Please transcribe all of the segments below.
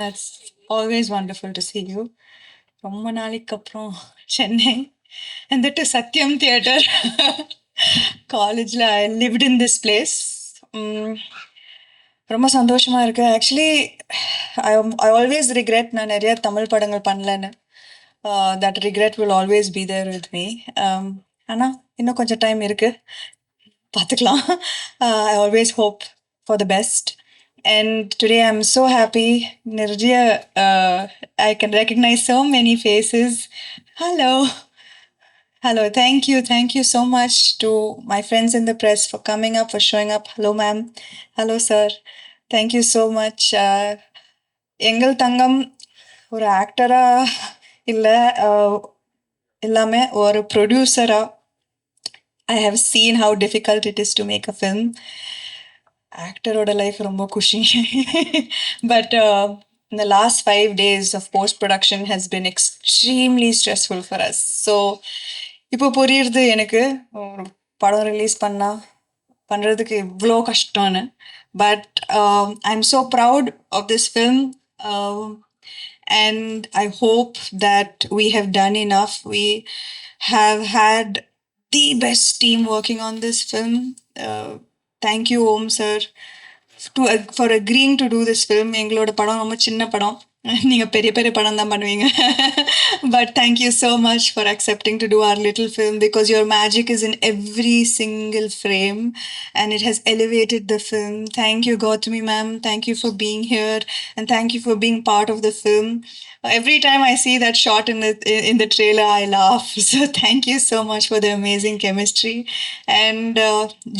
That's always wonderful to see you. ரொம்ப நாளைக்கு அப்புறம் Chennai and that to Satyam Theatre. காலேஜில் I lived in this place. ரொம்ப சந்தோஷமா இருக்கு. Actually I I always regret நான் நிறைய தமிழ் படங்கள் பண்ணலன்னு. That regret will always be there with me. ஆனால் இன்னும் கொஞ்சம் டைம் இருக்கு, பார்த்துக்கலாம். I always hope for the best. And today I'm so happy. Nirjya, I can recognize so many faces. Hello. Hello. Thank you so much to my friends in the press for coming up, for showing up. Hello, ma'am. Hello, sir. Thank you so much. எங்கள் தங்கம் ஒரு ஆக்டரா இல்லை, எல்லாமே ஒரு ப்ரொடியூசரா I have seen how difficult it is to make a film. ஆக்டரோட life ரொம்ப குஷி. But இந்த last 5 days of post production has been extremely stressful for us. So இப்போ புரியுறது எனக்கு, ஒரு படம் ரிலீஸ் பண்ணுறதுக்கு இவ்வளோ கஷ்டம்னு. But I am so proud of this film. And I hope that we have done enough. We have had the best team working on this film. Thank you, Om sir, for agreeing to do this film. எங்களோட படம் ரொம்ப சின்ன படம், நீங்க பெரிய பெரிய படம் தான் பண்ணுவீங்க. But thank you so much for accepting to do our little film, because your magic is in every single frame and it has elevated the film. Thank you, Gautami ma'am. Thank you for being here and thank you for being part of the film. Every time I see that shot in the trailer, I laugh. So thank you so much for the amazing chemistry. And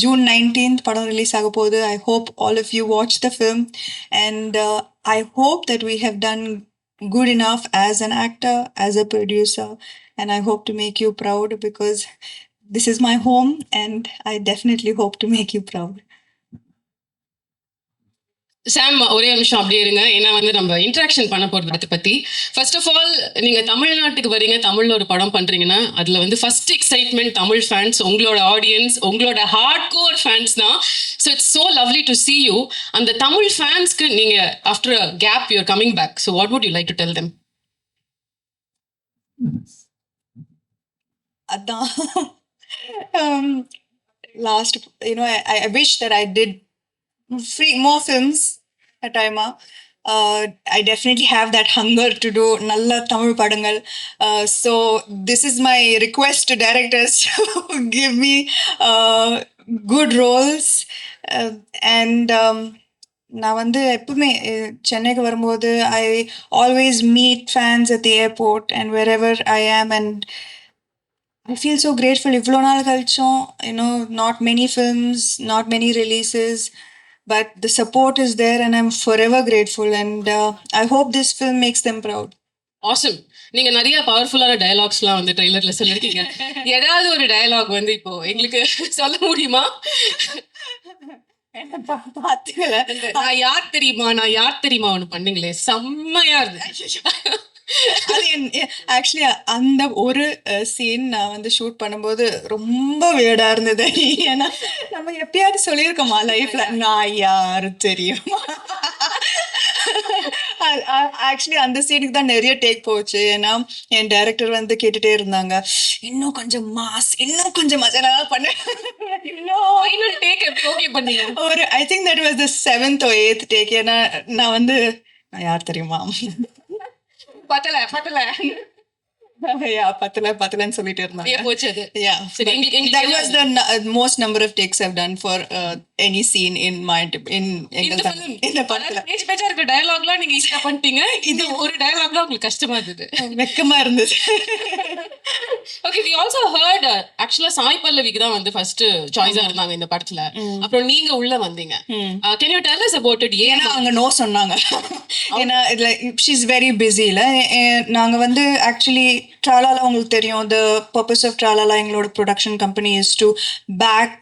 June 19th, padam release agapodhu. I hope all of you watch the film, and I hope that we have done good enough as an actor, as a producer, and I hope to make you proud, because this is my home and I definitely hope to make you proud. சாம், ஒரே நிமிஷம் அப்படியே இருங்க. ஏன்னா வந்து நம்ம interaction பண்ண போகிறத பற்றி. ஃபர்ஸ்ட் ஆஃப் ஆல், நீங்கள் தமிழ்நாட்டுக்கு வரீங்க, தமிழில் ஒரு படம் பண்ணுறீங்கன்னா அதில் வந்து ஃபர்ஸ்ட் எக்ஸைட்மெண்ட் தமிழ் ஃபேன்ஸ், உங்களோட ஆடியன்ஸ், உங்களோட ஹார்ட் கோர் ஃபேன்ஸ் தான். So it's so lovely to see you. அந்த தமிழ் ஃபேன்ஸ்க்கு நீங்கள் after a gap you're coming back. So what would you like to tell them? அதான் last, I wish that I did more films at Aima. I definitely have that hunger to do nalla Tamil padangal. So this is my request to directors to give me good roles. And நான் வந்து எப்பவுமே சென்னைக்கு வரும்போது I always meet fans at the airport and wherever I am, and I feel so grateful. இவ்வளோ நாள் கழிச்சோம், not many films, not many releases, but the support is there and I'm forever grateful, and I hope this film makes them proud. Awesome. நீங்கள் நிறைய பவர்ஃபுல்லான டயலாக்ஸ்லாம் வந்து ட்ரெய்லரில் சொல்லியிருக்கீங்க. ஏதாவது ஒரு டயலாக் வந்து இப்போ எங்களுக்கு சொல்ல முடியுமா? நான் யார் தெரியுமா ஒன்று பண்ணீங்களே, செம்மையா இருந்துச்சு. அது ஆக்சுவலி அந்த ஒரு சீன் நான் வந்து ஷூட் பண்ணும்போது ரொம்ப வேடா இருந்தது. ஏன்னா நம்ம எப்பயாவது சொல்லியிருக்கோமா லைஃப்ல, நான் யாரு தெரியுமா? ஆக்சுவலி அந்த சீனுக்கு தான் நிறைய டேக் போச்சு. ஏன்னா என் டைரக்டர் வந்து கேட்டுட்டே இருந்தாங்க, இன்னும் கொஞ்சம் மாஸ், இன்னும் கொஞ்சம் மசாலா பண்ண. ஒரு I think that was the 7th or 8th take. ஏன்னா நான் வந்து நான் யார் தெரியுமா பத்தல பத்தலன்னு சொல்லிட்டு இருந்தாங்க. That was the most number of takes I've done for any scene in இந்த படத்துல. இருக்க டயலாக்லாம் நீங்க ஈஸியா பண்ணிட்டீங்க. இந்த ஒரு டயலாக்லாம் உங்களுக்கு கஷ்டமா இருந்தது, வெக்கமா இருந்தது. Okay, we also heard actually Sai பல்லவிக்கு தான் வந்து ஃபர்ஸ்ட் சாய்ஸா இருந்தாங்க இந்த படத்துல. அப்புறம் நீங்க உள்ள வந்தீங்க. Can you tell us about it? ஏன்னா அவங்க நோ சொன்னாங்க. ஏன்னா she is very busy இல்ல. நாங்க வந்து ஆக்சுவலி ட்ராலாலா உங்களுக்கு தெரியும், the purpose of ட்ராலாலா எங்களோட production company is to back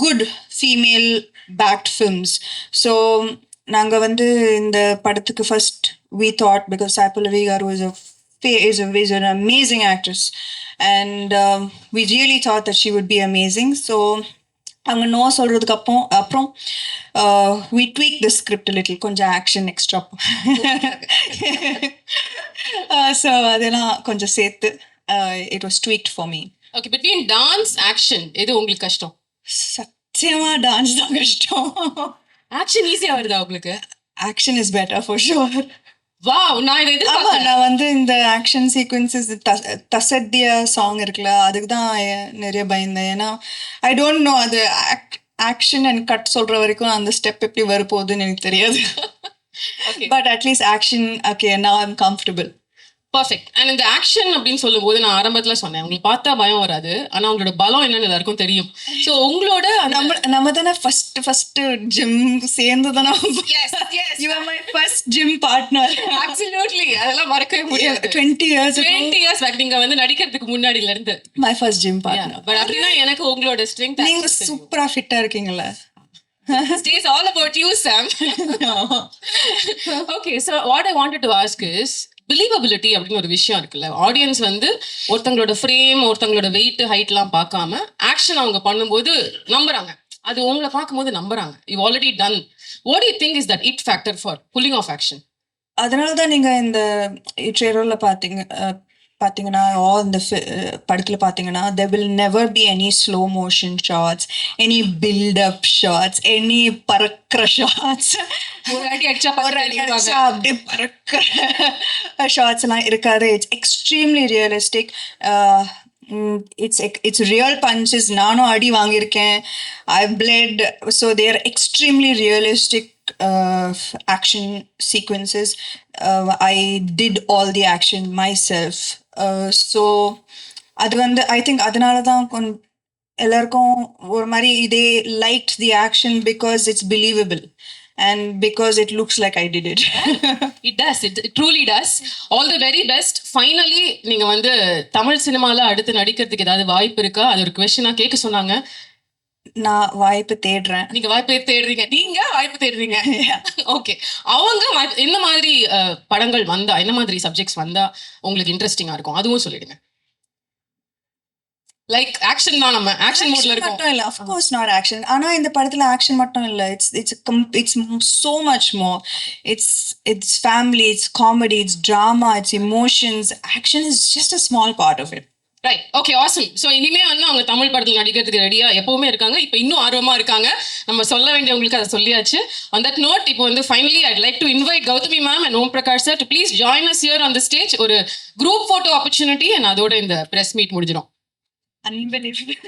good female backed films. So நாங்க வந்து இந்த படத்துக்கு first we thought, because Sai Pallavi garu is an amazing actress, and we really thought that she would be amazing. So அவங்க no சொல்கிறதுக்கு அப்புறம் we tweak the script a little, கொஞ்சம் action extra. So அதெல்லாம் கொஞ்சம் சேர்த்து it was tweaked for me. Okay, between dance action எது உங்களுக்கு கஷ்டம்? சத்தியமா டான்ஸ் தான் கஷ்டம். ஆக்ஷன் ஈஸியா வருதா உங்களுக்கு? Action is better for sure. Wow, நான் இதை ஆமா, எதிர்பார்க்கல. நான் வந்து இந்த ஆக்ஷன் சீக்வன்சஸ் தசத்திய சாங் இருக்குல்ல, அதுக்கு தான் நிறைய பயந்தேன். ஏன்னா ஐ டோன்ட் நோ அது ஆக்ஷன் அண்ட் கட் சொல்ற வரைக்கும் அந்த ஸ்டெப் எப்படி வரப்போகுதுன்னு எனக்கு தெரியாது. Okay, but at least action okay, now I'm comfortable. Perfect. And இந்த ஆக்ஷன் அப்படின்னு சொல்லும்போது நான் ஆரம்பத்துல சொன்னேன், உங்களுக்கு பார்த்தா பயம் வராது, ஆனா உங்களோட பலம் என்னன்னு எல்லாருக்கும் தெரியும். ஸோ உங்களோட நம்ம தானே ஃபர்ஸ்ட் ஜிம் சேர்ந்து தானே. yes. You are my first gym partner. Absolutely, அதெல்லாம் மறக்கவே முடியாது. 20 years ago, 20 years பேக், நீங்க வந்து நடிக்கிறதுக்கு முன்னாடில இருந்து. my first gym partner. But அப்படின்னா எனக்கு உங்களோட ஸ்ட்ரெங்த் நீங்க சூப்பரா ஃபிட்டா இருக்கீங்கல்ல. stays all about you, Sam. Okay, so what I wanted to ask is believability அப்படின்னு ஒரு விஷயம் இருக்குல்ல. ஆடியன்ஸ் வந்து ஒருத்தங்களோட ஃப்ரேம், ஒருத்தங்களோட வெயிட், ஹைட்லாம் பார்க்காம ஆக்ஷன் அவங்க பண்ணும்போது நம்புறாங்க. அது உங்களை பார்க்கும்போது நம்புறாங்க. You already done. What you think is that it factor for pulling off action? அதனால தான் நீங்க இந்த ட்ரெய்லர்ல பார்த்தீங்கன்னா இந்த படத்துல பார்த்தீங்கன்னா there will never be any slow motion shots, any build up shots, any பறக்கிற shots. ஒரு அடி அடிச்சா அப்படியே பறக்கிற ஷார்ட்ஸ் எல்லாம் இருக்காது. It's extremely realistic. It's real punches. நானும் அடி வாங்கியிருக்கேன். I bled. So they're extremely realistic action sequences. I did all the action myself. So அது வந்து ஐ திங்க் அதனால தான் எல்லாருக்கும் ஒரு மாதிரி இதே like the action because it's believable and because it looks like I did it. It does. It truly does. All the very best. Finally, நீங்க வந்து தமிழ் சினிமால அடுத்து நடிக்கிறதுக்கு ஏதாவது வாய்ப்பு இருக்கா? அது ஒரு கொஸ்டினா கேட்க சொன்னாங்க. நான் வாய்ப்பு தேடுறேன். நீங்க வாய்ப்பு தேடுறீங்க. நீங்க வாய்ப்பு தேடுறீங்க. ஓகே, அவங்க என்ன மாதிரி படங்கள் வந்தா, என்ன மாதிரி சப்ஜெக்ட்ஸ் வந்தா உங்களுக்கு இன்ட்ரெஸ்டிங்கா இருக்கும், அதுவும் சொல்லிடுங்க. லைக் ஆக்ஷன் தான், நம்ம ஆக்ஷன் மோட்ல இருக்கோம். மட்டும் இல்ல, of course not action. ஆனா இந்த படத்துல ஆக்ஷன் மட்டும் இல்ல. It's so much more. It's family, it's comedy, it's drama, it's emotions. Action is just a small part of it. Right, okay, awesome. So இனிமே வந்து அவங்க தமிழ் படத்தில் நடிக்கிறதுக்கு ரெடியா எப்பவுமே இருக்காங்க. இப்போ இன்னும் ஆர்வமா இருக்காங்க. நம்ம சொல்ல வேண்டியவங்களுக்கு அதை சொல்லியாச்சு. ஆன் தட் நோட், இப்போ வந்து finally I'd like to invite Gautami ma'am and Om Prakash sir to please join us here on the stage. ஒரு குரூப் போட்டோ ஆப்பர்ச்சுனிட்டி அண்ட் அதோட இந்த பிரஸ் மீட் முடிஞ்சிடும். Unbelievable.